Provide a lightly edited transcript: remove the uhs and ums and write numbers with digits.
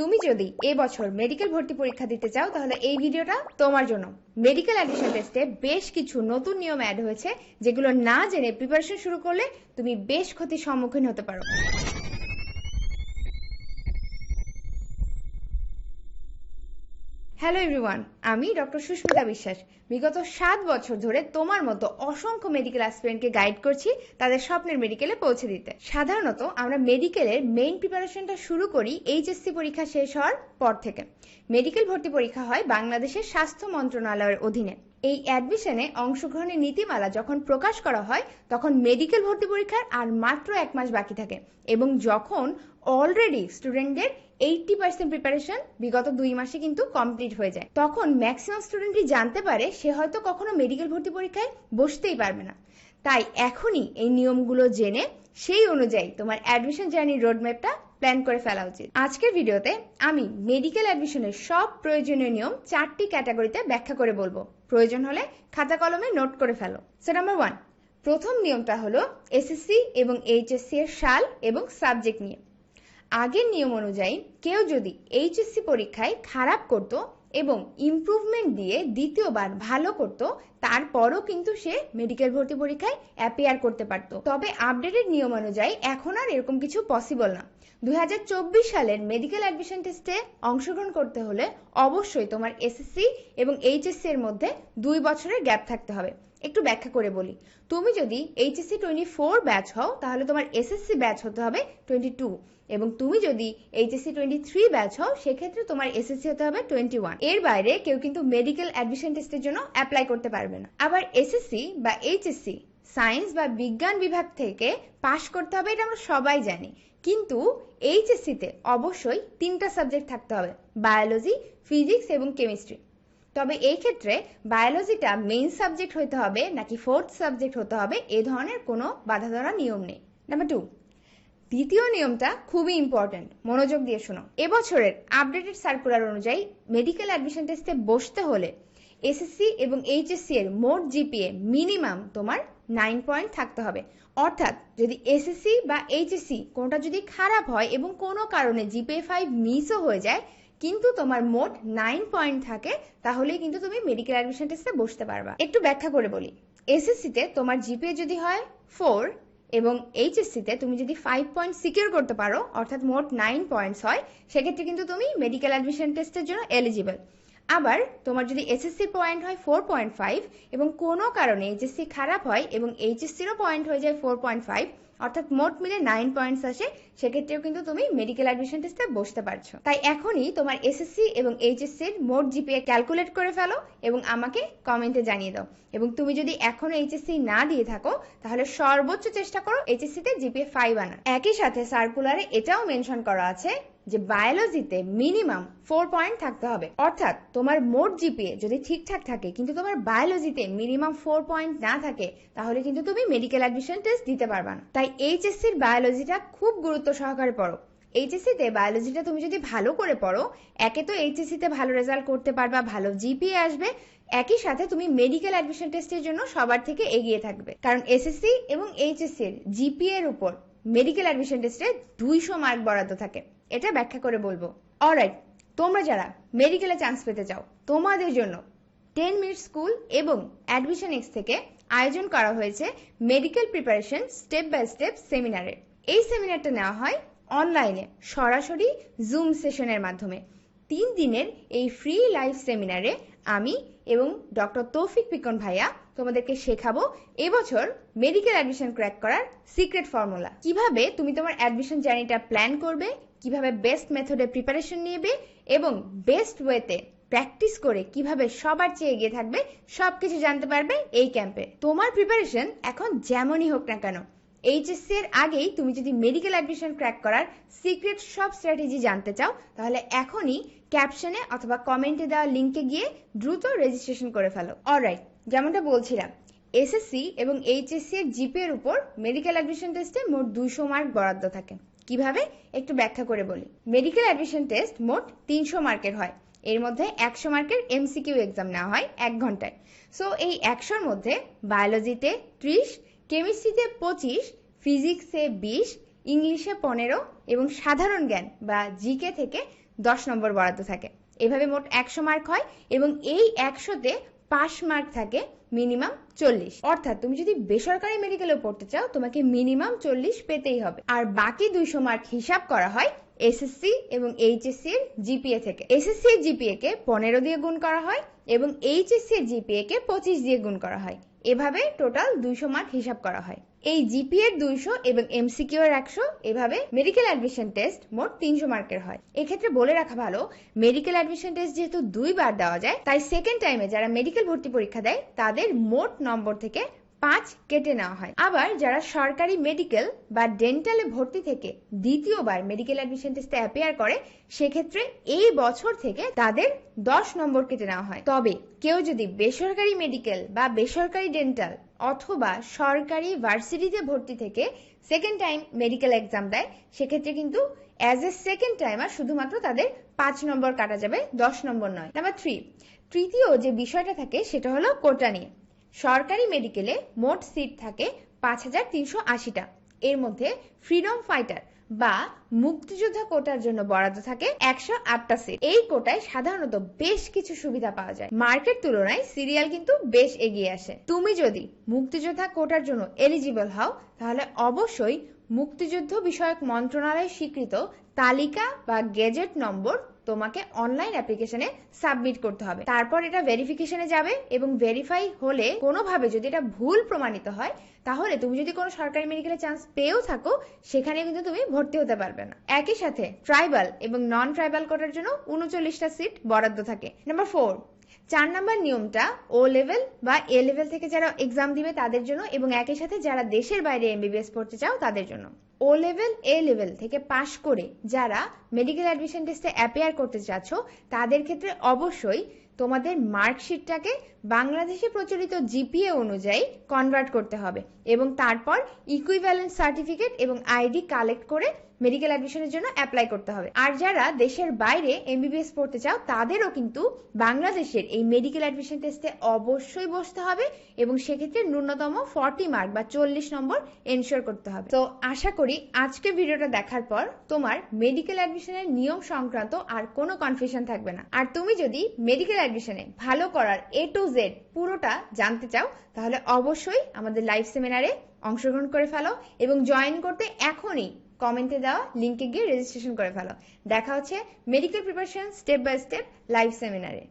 তুমি যদি এবছর মেডিকেল ভর্তি পরীক্ষা দিতে চাও তাহলে এই ভিডিওটা তোমার জন্য। মেডিকেল অ্যাডমিশন টেস্টে বেশ কিছু নতুন নিয়ম অ্যাড হয়েছে যেগুলো না জেনে প্রিপারেশন শুরু করলে তুমি বেশ ক্ষতির সম্মুখীন হতে পারো। হ্যালো এভরিওয়ান, আমি ডক্টর সুস্মিতা বিশ্বাস। বিগত 7 বছর ধরে তোমার মতো অসংখ্য মেডিকেল অ্যাসপিরেন্টকে গাইড করছি তাদের স্বপ্নের মেডিকেলে পৌঁছে দিতে। সাধারণত আমরা মেডিকেলের মেইন প্রিপারেশনটা শুরু করি এইচএসসি পরীক্ষা শেষ হওয়ার পর থেকে। মেডিকেল ভর্তি পরীক্ষা হয় বাংলাদেশের স্বাস্থ্য মন্ত্রণালয়ের অধীনে। এই অ্যাডমিশনে অংশগ্রহণের নীতিমালা যখন প্রকাশ করা হয় তখন মেডিকেল ভর্তি পরীক্ষার আর মাত্র 1 মাস বাকি থাকে এবং যখন অলরেডি স্টুডেন্টদের 80% প্রিপারেশন বিগত 2 মাসে কিন্তু কমপ্লিট হয়ে যায়, তখন ম্যাক্সিমাম স্টুডেন্টই জানতে পারে সে হয়তো কখনো মেডিকেল ভর্তি পরীক্ষায় বসতেই পারবে না। তাই এখনই এই নিয়মগুলো জেনে সেই অনুযায়ী তোমার অ্যাডমিশন জার্নির রোডম্যাপটা প্ল্যান করে ফেলা উচিত। আজকের ভিডিওতে আমি মেডিকেল অ্যাডমিশনের সব প্রয়োজনীয় নিয়ম 4টি ক্যাটাগরিতে ব্যাখ্যা করে বলবো। প্রয়োজন হলে খাতা কলমে নোট করে ফেলো। সো নাম্বার 1, প্রথম নিয়মটা হলো এসএসসি এবং এইচএসসি এর সাল এবং সাবজেক্ট নিয়ে। আগের নিয়ম অনুযায়ী কেউ যদি এইচএসসি পরীক্ষায় খারাপ করত এবং ইমপ্রুভমেন্ট দিয়ে দ্বিতীয়বার ভালো করত তারপরও কিন্তু সে মেডিকেল ভর্তি পরীক্ষায় অ্যাপিয়ার করতে পারত। তবে আপডেটেড নিয়ম অনুযায়ী এখন আর এরকম কিছু পসিবল না। 2024 সালের মেডিকেল অ্যাডমিশন টেস্টে অংশগ্রহণ করতে হলে অবশ্যই তোমার এসএসসি এবং এইচএসসি এর মধ্যে 2 বছরের গ্যাপ থাকতে হবে। একটু ব্যাখ্যা করে বলি, তুমি যদি এইচএসসি 24 ব্যাচ হও তাহলে তোমার এসএসসি ব্যাচ হতে হবে 22, এবং তুমি যদি এইচএসসি 23 ব্যাচ হও সেক্ষেত্রে তোমার এসএসসি হতে হবে 21। এর বাইরে কেউ কিন্তু মেডিকেল অ্যাডমিশন টেস্টের জন্য অ্যাপ্লাই করতে পারবে না। আবার এসএসসি বা এইচএসসি সায়েন্স বা বিজ্ঞান বিভাগ থেকে পাশ করতে হবে, এটা আমরা সবাই জানি, কিন্তু এইচএসসি তে অবশ্যই 3টা সাবজেক্ট থাকতে হবে, বায়োলজি, ফিজিক্স এবং কেমিস্ট্রি। তবে এই ক্ষেত্রে বায়োলজিটা মেইন সাবজেক্ট হতে হবে নাকি 4th সাবজেক্ট হতে হবে এ ধরনের কোনো বাধা ধরা নিয়ম নেই। নাম্বার 2, দ্বিতীয় নিয়মটা খুবই ইম্পর্টেন্ট, মনোযোগ দিয়ে শোনো। এবছরের আপডেটেড সার্কুলার অনুযায়ী মেডিকেল অ্যাডমিশন টেস্টে বসতে হলে এসএসসি এবং এইচএসসি এর মোট জিপিএ মিনিমাম তোমার 9 পয়েন্ট থাকতে হবে। অর্থাৎ যদি এসএসসি বা এইচএসসি কোনটা যদি খারাপ হয় এবং কোনো কারণে জিপিএ 5 মিসও হয়ে যায় কিন্তু তোমার মোট 9 পয়েন্ট থাকে তাহলেই কিন্তু তুমি মেডিকেল অ্যাডমিশন টেস্টে বসতে পারবা। একটু ব্যাখ্যা করে বলি, এসএসসি তে তোমার জিপিএ যদি হয় 4 এবং এইচএসসি তে তুমি যদি 5 পয়েন্ট সিকিউর করতে পারো অর্থাৎ মোট 9 পয়েন্টস হয় সেক্ষেত্রে কিন্তু তুমি মেডিকেল অ্যাডমিশন টেস্টের জন্য এলিজিবল। আবার তোমার যদি এসএসসি পয়েন্ট হয় 4.5 এবং কোনো কারণে এইচএসসি খারাপ হয় এবং এইচএসসিরও পয়েন্ট হয়ে যায় 4.5 অর্থাৎ মোট মিলে 9 পয়েন্টস আসে, সেক্ষেত্রেও কিন্তু তুমি মেডিকেল অ্যাডমিশন টেস্টে বসতে পারছো। তাই এখনই তোমার এসএসসি এবং এইচএসসি এর মোট জিপিএ ক্যালকুলেট করে ফেলো এবং আমাকে কমেন্টে জানিয়ে দাও। এবং তুমি যদি এখনো এইচএসসি না দিয়ে থাকো তাহলে সর্বোচ্চ চেষ্টা করো এইচএসসি তে জিপিএ 5 আনার। একই সাথে সার্কুলারে এটাও মেনশন করা আছে যে বায়োলজিতে মিনিমাম 4 পয়েন্ট থাকতে হবে। অর্থাৎ তোমার মোট জিপিএ যদি ঠিকঠাক থাকে কিন্তু তোমার বায়োলজিতে মিনিমাম 4 পয়েন্ট না থাকে তাহলে কিন্তু তুমি মেডিকেল অ্যাডমিশন টেস্ট দিতে পারবা না। তাই এইচএসসি এর বায়োলজিটা খুব গুরুত্ব সহকারে পড়ো। এইচএসসি তে বায়োলজিটা তুমি যদি ভালো করে পড়ো, একে তো এইচএসসি তে ভালো রেজাল্ট করতে পারবা, ভালো জিপিএ আসবে, একই সাথে তুমি মেডিকেল অ্যাডমিশন টেস্টের জন্য সবার থেকে এগিয়ে থাকবে। কারণ এসএসসি এবং এইচএসসি এর জিপিএ এর উপর মেডিকেল অ্যাডমিশন টেস্টে 200 মার্ক বরাদ্দ থাকে। এটা ব্যাখ্যা করে বলবো। অলরাইট, তোমরা যারা মেডিকেলে চান্স পেতে চাও তোমাদের জন্য 10 মিনিট স্কুল এবং অ্যাডমিশন এক্স থেকে আয়োজন করা হয়েছে medical preparation step by step সেমিনারের। এই সেমিনারটা নেওয়া হয় অনলাইনে সরাসরি জুম সেশনের মাধ্যমে। 3 দিনের এই ফ্রি লাইভ সেমিনারে আমি এবং ডক্টর তৌফিক পিকন ভাইয়া তোমাদেরকে শেখাবো এবছর মেডিকেল অ্যাডমিশন ক্র্যাক করার সিক্রেট ফর্মুলা। কিভাবে তুমি তোমার অ্যাডমিশন জার্নিটা প্ল্যান করবে, কিভাবে বেস্ট মেথডে প্রিপারেশন নিবে এবং বেস্ট ওয়েতে প্র্যাকটিস করে কিভাবে সবার চেয়ে এগিয়ে থাকবে সবকিছু জানতে পারবে এই ক্যাম্পে। তোমার প্রিপারেশন এখন যেমনই হোক না কেন, এইচএসসি এর আগেই তুমি যদি মেডিকেল অ্যাডমিশন ক্র্যাক করার সিক্রেট সব স্ট্র্যাটেজি জানতে চাও তাহলে এখনই ক্যাপশনে অথবা কমেন্টে দেওয়া লিংকে গিয়ে দ্রুত রেজিস্ট্রেশন করে ফেলো। অলরাইট, যেমনটা বলছিলাম, এসএসসি এবং এইচএসসি এর জিপিএ এর উপর মেডিকেল অ্যাডমিশন টেস্টে মোট 200 মার্ক বরাদ্দ থাকে। কিভাবে একটু ব্যাখ্যা করে বলি। মেডিকেল অ্যাডমিশন টেস্ট মোট 300 মার্কের হয়, এর মধ্যে 100 মার্কের এমসিকিউ এক্সাম নেওয়া হয় 1 ঘন্টায়। সো এই 100-র মধ্যে বায়োলজিতে 30, কেমিস্ট্রিতে 25, ফিজিক্সে 20, ইংলিশে 15 এবং সাধারণ জ্ঞান বা জিকে থেকে 10 নম্বর বরাদ্দ থাকে। এভাবে মোট 100 মার্ক হয় এবং এই 100তে পাস মার্ক থাকে মিনিমাম 40। অর্থাৎ তুমি যদি বেসরকারি মেডিকেলে পড়তে চাও তোমাকে মিনিমাম 40 পেতেই হবে। আর বাকি 200 মার্ক হিসাব করা হয় এসএসসি এবং এইচএসসি এর জিপিএ থেকে। এসএসসি এর জিপিএ কে 15 দিয়ে গুণ করা হয় এবং এইচএসসি এর জিপিএ কে 25 দিয়ে গুণ করা হয়। এভাবে টোটাল 200 মার্ক হিসাব করা হয়। এই জিপিএ এর 200 এবং এমসিকিউ এর 100, এভাবে মেডিকেল অ্যাডমিশন টেস্ট মোট 300 মার্কের হয়। এক্ষেত্রে বলে রাখা ভালো, মেডিকেল অ্যাডমিশন টেস্ট যেহেতু 2 বার দেওয়া যায়, তাই সেকেন্ড টাইমে যারা মেডিকেল ভর্তি পরীক্ষা দেয় তাদের মোট নম্বর থেকে 5 কেটে নেওয়া হয়। আবার যারা সরকারি মেডিকেল বা ডেন্টালে ভর্তি থেকে দ্বিতীয়বার মেডিকেল অ্যাডমিশন টেস্টে অ্যাপিয়ার করে, সেক্ষেত্রে এই বছর থেকে তাদের 10 নম্বর কেটে নেওয়া হয়। তবে কেউ যদি বেসরকারি মেডিকেল বা বেসরকারি ডেন্টাল অথবা সরকারি ভার্সিটিতে ভর্তি থেকে সেকেন্ড টাইম মেডিকেল এক্সাম দেয়, সেক্ষেত্রে কিন্তু অ্যাজ এ সেকেন্ড টাইমার শুধুমাত্র তাদের 5 নম্বর কাটা যাবে, 10 নম্বর নয়। নাম্বার 3, তৃতীয় যে বিষয়টা থাকে সেটা হলো কোটা নিয়ে। সরকারি মেডিকেলে মোট সিট থাকে 5380টা। এর মধ্যে ফ্রিডম ফাইটার বা মুক্তিযোদ্ধা কোটার জন্য বরাদ্দ থাকে 108টা সিট। এই কোটায় সাধারণত বেশ কিছু সুবিধা পাওয়া যায়। মার্কের তুলনায় সিরিয়াল কিন্তু বেশ এগিয়ে আসে। তুমি যদি মুক্তিযোদ্ধা কোটার জন্য এলিজিবল হও, তাহলে অবশ্যই মুক্তিযুদ্ধ বিষয়ক মন্ত্রণালয় স্বীকৃত তালিকা বা গেজেট নম্বর তোমাকে অনলাইন অ্যাপ্লিকেশনে সাবমিট করতে হবে। তারপর এটা ভেরিফিকেশনে যাবে এবং ভেরিফাই হলে কোনোভাবে যদি এটা ভুল প্রমাণিত হয়, তাহলে তুমি যদি কোনো সরকারি মেডিকেলে চান্স পেয়েও থাকো, সেখানে কিন্তু তুমি ভর্তি হতে পারবে না। একই সাথে ট্রাইবাল এবং নন ট্রাইবাল কোটার জন্য 39টা সিট বরাদ্দ থাকে। নাম্বার 4, 4 নম্বর নিয়মটা ও লেভেল বা এ লেভেল থেকে যারা এক্সাম দিবে তাদের জন্য এবং একই সাথে যারা দেশের বাইরে এমবিবিএস পড়তে চাও তাদের জন্য। ও লেভেল এ লেভেল থেকে পাশ করে যারা মেডিকেল অ্যাডমিশন টেস্টে অ্যাপিয়ার করতে চাচ্ছ, তাদের ক্ষেত্রে অবশ্যই তোমাদের মার্কশিটটাকে বাংলাদেশে প্রচলিত জিপিএ অনুযায়ী কনভার্ট করতে হবে এবং তারপর ইকুইভ্যালেন্ট সার্টিফিকেট এবং আইডি কালেক্ট করে মেডিকেল অ্যাডমিশনের জন্য অ্যাপ্লাই করতে হবে। আর যারা দেশের বাইরে এমবিবিএস পড়তে চাও, তাদেরও কিন্তু বাংলাদেশের এই মেডিকেল অ্যাডমিশন টেস্টে অবশ্যই বসতে হবে এবং সেক্ষেত্রে ন্যূনতম 40 মার্ক বা 40 নম্বর এনশিওর করতে হবে। তো আশা করি আজকে ভিডিওটা দেখার পর তোমার মেডিকেল অ্যাডমিশনের নিয়ম সংক্রান্ত আর কোনো কনফিউশন থাকবে না। আর তুমি যদি মেডিকেল অ্যাডমিশনে ভালো করার A to Z পুরোটা জানতে চাও, তাহলে অবশ্যই আমাদের লাইভ সেমিনারে অংশগ্রহণ করে ফেলো এবং জয়েন করতে এখনই কমেন্টে দেওয়া লিংকে গিয়ে রেজিস্ট্রেশন করে ফেলো। দেখা হচ্ছে medical preparation step by step live সেমিনারে।